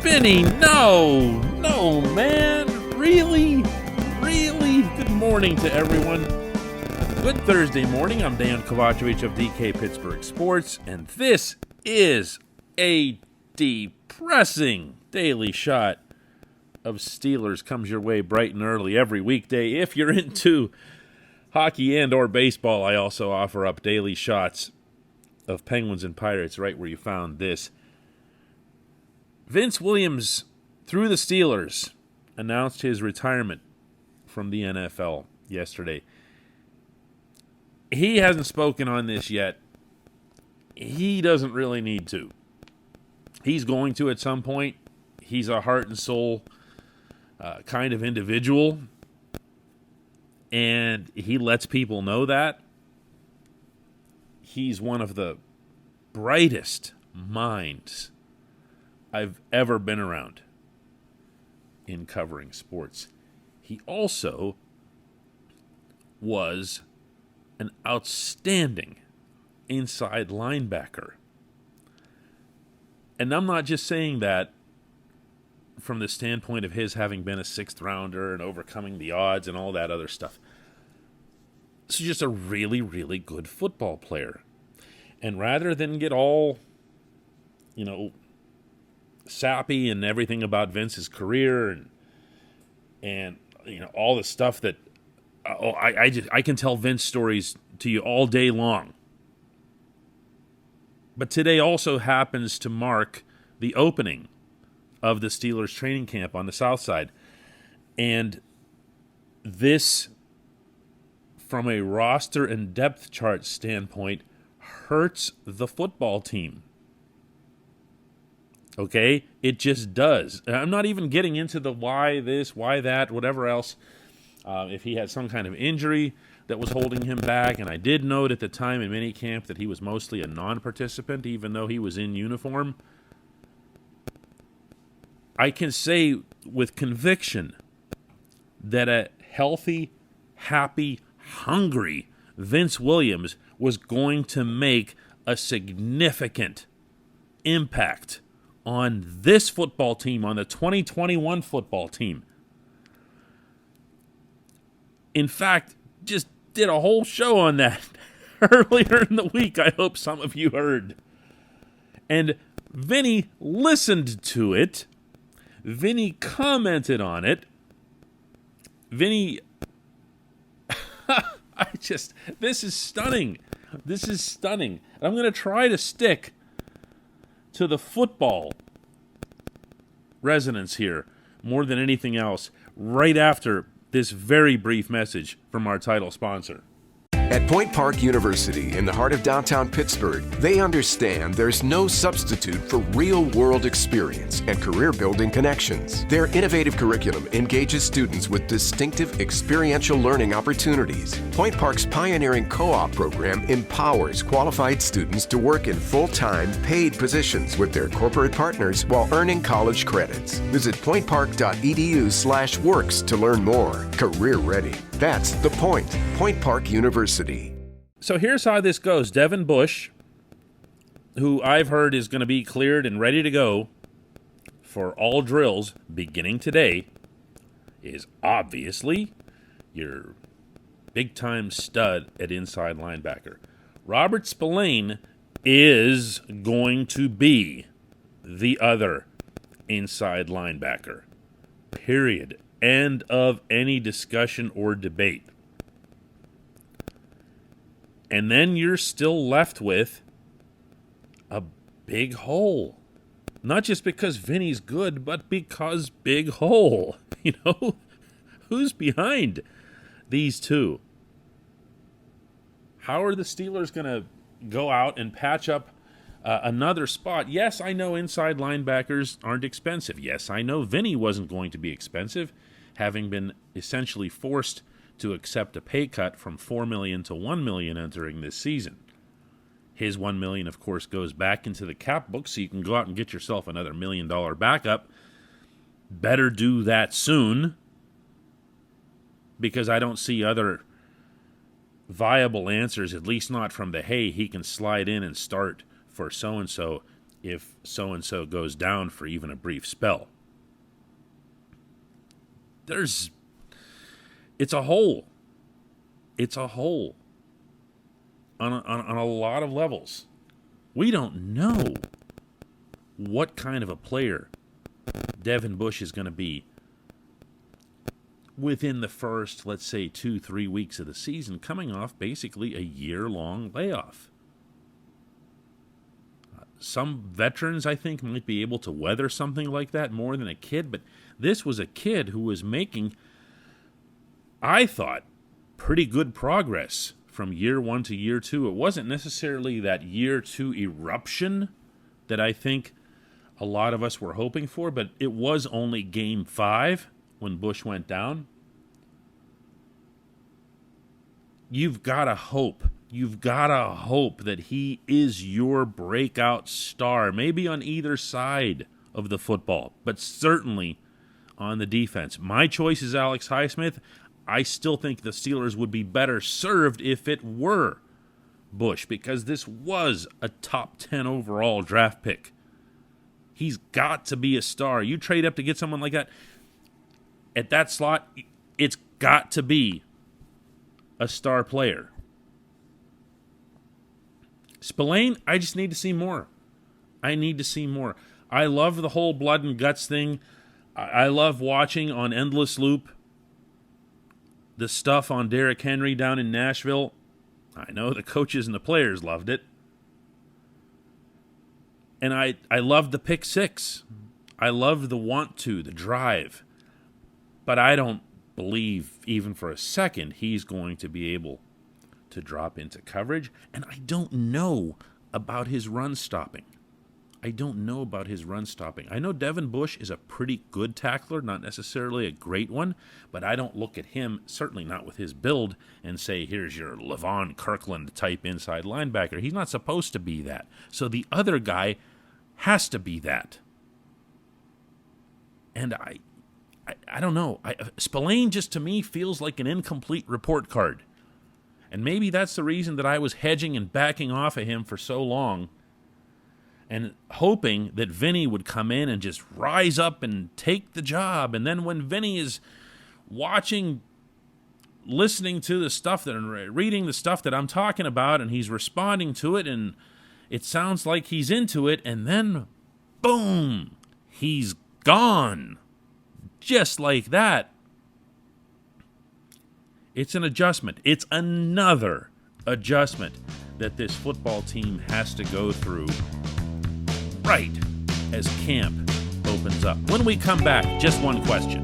Vinny, no, man, really? Good morning to everyone. Good Thursday morning. I'm Dejan Kovacevic of DK Pittsburgh Sports, and this is a depressing daily shot of Steelers. Comes your way bright and early every weekday. If you're into hockey and or baseball, I also offer up daily shots of Penguins and Pirates right where you found this. Vince Williams, through the Steelers, announced his retirement from the NFL yesterday. He hasn't spoken on this yet. He doesn't really need to. He's going to at some point. He's a heart and soul kind of individual, and he lets people know that. He's one of the brightest minds I've ever been around in covering sports. He also was an outstanding inside linebacker. And I'm not just saying that from the standpoint of his having been a sixth rounder and overcoming the odds and all that other stuff. This is just a really, really good football player. And rather than get all, sappy and everything about Vince's career and all the stuff that I can tell Vince stories to you all day long. But today also happens to mark the opening of the Steelers training camp on the South Side. And this, from a roster and depth chart standpoint, hurts the football team. Okay? It just does. And I'm not even getting into the why this, why that, whatever else. If he had some kind of injury that was holding him back, and I did note at the time in minicamp that he was mostly a non-participant, even though he was in uniform. I can say with conviction that a healthy, happy, hungry Vince Williams was going to make a significant impact on this football team, on the 2021 football team. In fact, just did a whole show on that earlier in the week. I hope some of you heard. And Vinny listened to it. Vinny commented on it. Vinny, this is stunning. This is stunning. And I'm going to try to stick to the football resonance here more than anything else right after this very brief message from our title sponsor. At Point Park University in the heart of downtown Pittsburgh, they understand there's no substitute for real-world experience and career-building connections. Their innovative curriculum engages students with distinctive experiential learning opportunities. Point Park's pioneering co-op program empowers qualified students to work in full-time, paid positions with their corporate partners while earning college credits. Visit pointpark.edu/works to learn more. Career ready. That's the point. Point Park University. So here's how this goes. Devin Bush, who I've heard is going to be cleared and ready to go for all drills beginning today, is obviously your big-time stud at inside linebacker. Robert Spillane is going to be the other inside linebacker. Period. End of any discussion or debate. And then you're still left with a big hole. Not just because Vinny's good, but because big hole. Who's behind these two? How are the Steelers going to go out and patch up another spot? Yes, I know inside linebackers aren't expensive. Yes, I know Vinny wasn't going to be expensive, having been essentially forced to accept a pay cut from $4 million to $1 million entering this season. His $1 million, of course, goes back into the cap book, so you can go out and get yourself another $1 million backup. Better do that soon, because I don't see other viable answers, at least not from the, hey, he can slide in and start for so-and-so if so-and-so goes down for even a brief spell. It's a hole. It's a hole on a lot of levels. We don't know what kind of a player Devin Bush is going to be within the first, let's say, 2-3 weeks of the season, coming off basically a year-long layoff. Some veterans, I think, might be able to weather something like that more than a kid, but this was a kid who was making, I thought, pretty good progress from year one to year two. It wasn't necessarily that year two eruption that I think a lot of us were hoping for, but it was only game 5 when Bush went down. You've got to hope. You've got to hope that he is your breakout star, maybe on either side of the football, but certainly on the defense. My choice is Alex Highsmith. I still think the Steelers would be better served if it were Bush, because this was a top 10 overall draft pick. He's got to be a star. You trade up to get someone like that, at that slot, it's got to be a star player. Spillane, I just need to see more. I need to see more. I love the whole blood and guts thing. I love watching on Endless Loop the stuff on Derrick Henry down in Nashville. I know the coaches and the players loved it. And I loved the pick 6. I loved the the drive. But I don't believe even for a second he's going to be able to drop into coverage. And I don't know about his run stopping. I know Devin Bush is a pretty good tackler, not necessarily a great one, but I don't look at him, certainly not with his build, and say, here's your Levon Kirkland type inside linebacker. He's not supposed to be that. So the other guy has to be that. And I don't know. Spillane just to me feels like an incomplete report card. And maybe that's the reason that I was hedging and backing off of him for so long and hoping that Vinny would come in and just rise up and take the job. And then when Vinny is watching, listening to the stuff that, reading the stuff that I'm talking about, and he's responding to it, and it sounds like he's into it, and then, boom, he's gone. Just like that. It's an adjustment. It's another adjustment that this football team has to go through right as camp opens up. When we come back, just one question.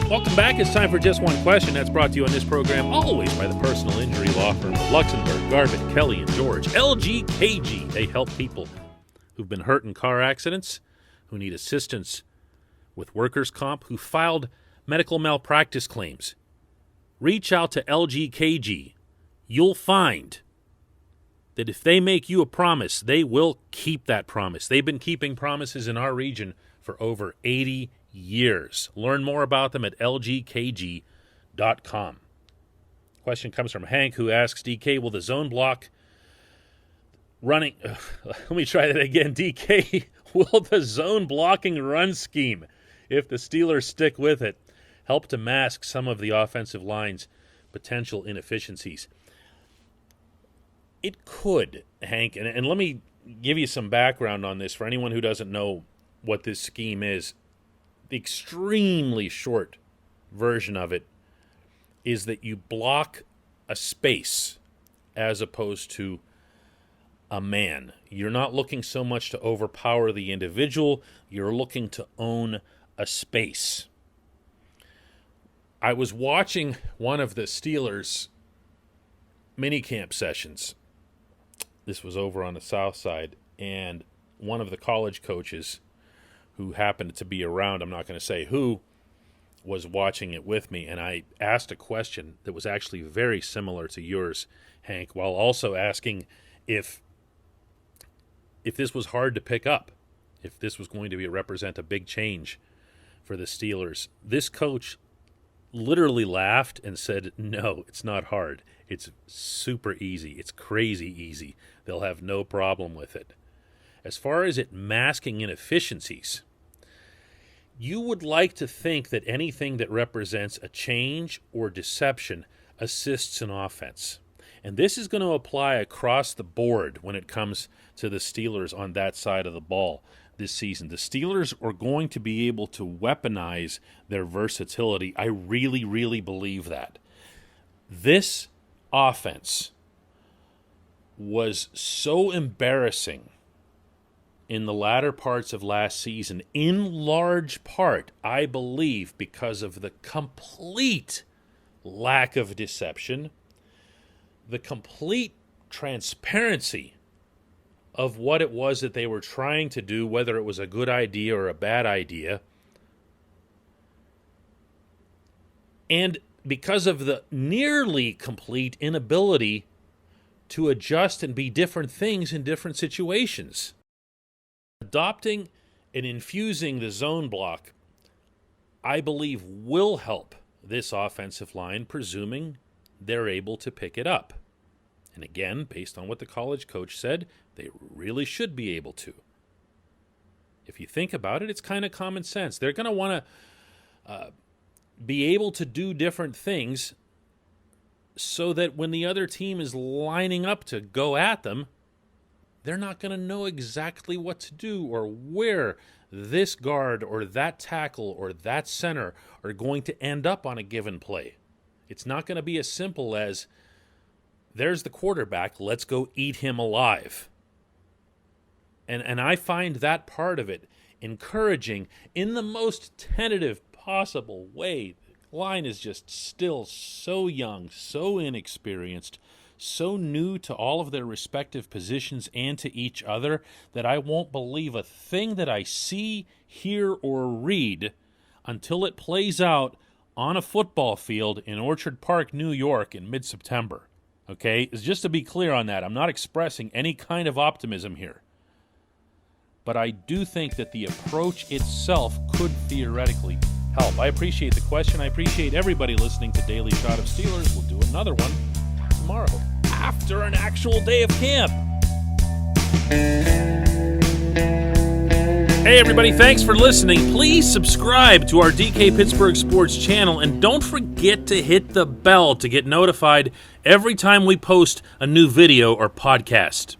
Welcome back. It's time for Just One Question. That's brought to you on this program always by the personal injury law firm of Luxembourg, Garvin, Kelly, and George. LGKG. They help people who've been hurt in car accidents, who need assistance with workers' comp, who filed medical malpractice claims. Reach out to LGKG. You'll find that if they make you a promise, they will keep that promise. They've been keeping promises in our region for over 80 years. Learn more about them at lgkg.com. Question comes from Hank, who asks, DK, will the zone block running... let me try that again. DK, will the zone blocking run scheme, if the Steelers stick with it, help to mask some of the offensive line's potential inefficiencies? It could, Hank, and let me give you some background on this for anyone who doesn't know what this scheme is. The extremely short version of it is that you block a space as opposed to a man. You're not looking so much to overpower the individual. You're looking to own a space. I was watching one of the Steelers minicamp sessions. This was over on the south side, and one of the college coaches who happened to be around, I'm not going to say who, was watching it with me, and I asked a question that was actually very similar to yours, Hank, while also asking if this was hard to pick up, if this was going to represent a big change for the Steelers. This coach literally laughed and said, no, it's not hard. It's super easy. It's crazy easy. They'll have no problem with it. As far as it masking inefficiencies, you would like to think that anything that represents a change or deception assists an offense. And this is going to apply across the board when it comes to the Steelers on that side of the ball this season. The Steelers are going to be able to weaponize their versatility. I really, really believe that. This offense was so embarrassing in the latter parts of last season, in large part, I believe, because of the complete lack of deception, the complete transparency of what it was that they were trying to do, whether it was a good idea or a bad idea, and because of the nearly complete inability to adjust and be different things in different situations. Adopting and infusing the zone block, I believe, will help this offensive line, presuming they're able to pick it up. And again, based on what the college coach said, they really should be able to. If you think about it, it's kind of common sense. They're going to want to be able to do different things so that when the other team is lining up to go at them, they're not going to know exactly what to do or where this guard or that tackle or that center are going to end up on a given play. It's not going to be as simple as, there's the quarterback, let's go eat him alive. And I find that part of it encouraging in the most tentative possible way. The line is just still so young, so inexperienced, so new to all of their respective positions and to each other that I won't believe a thing that I see, hear, or read until it plays out on a football field in Orchard Park, New York in mid-September. Okay? Just to be clear on that, I'm not expressing any kind of optimism here. But I do think that the approach itself could theoretically help. I appreciate the question. I appreciate everybody listening to Daily Shot of Steelers. We'll do another one tomorrow after an actual day of camp. Hey everybody, thanks for listening. Please subscribe to our DK Pittsburgh Sports channel and don't forget to hit the bell to get notified every time we post a new video or podcast.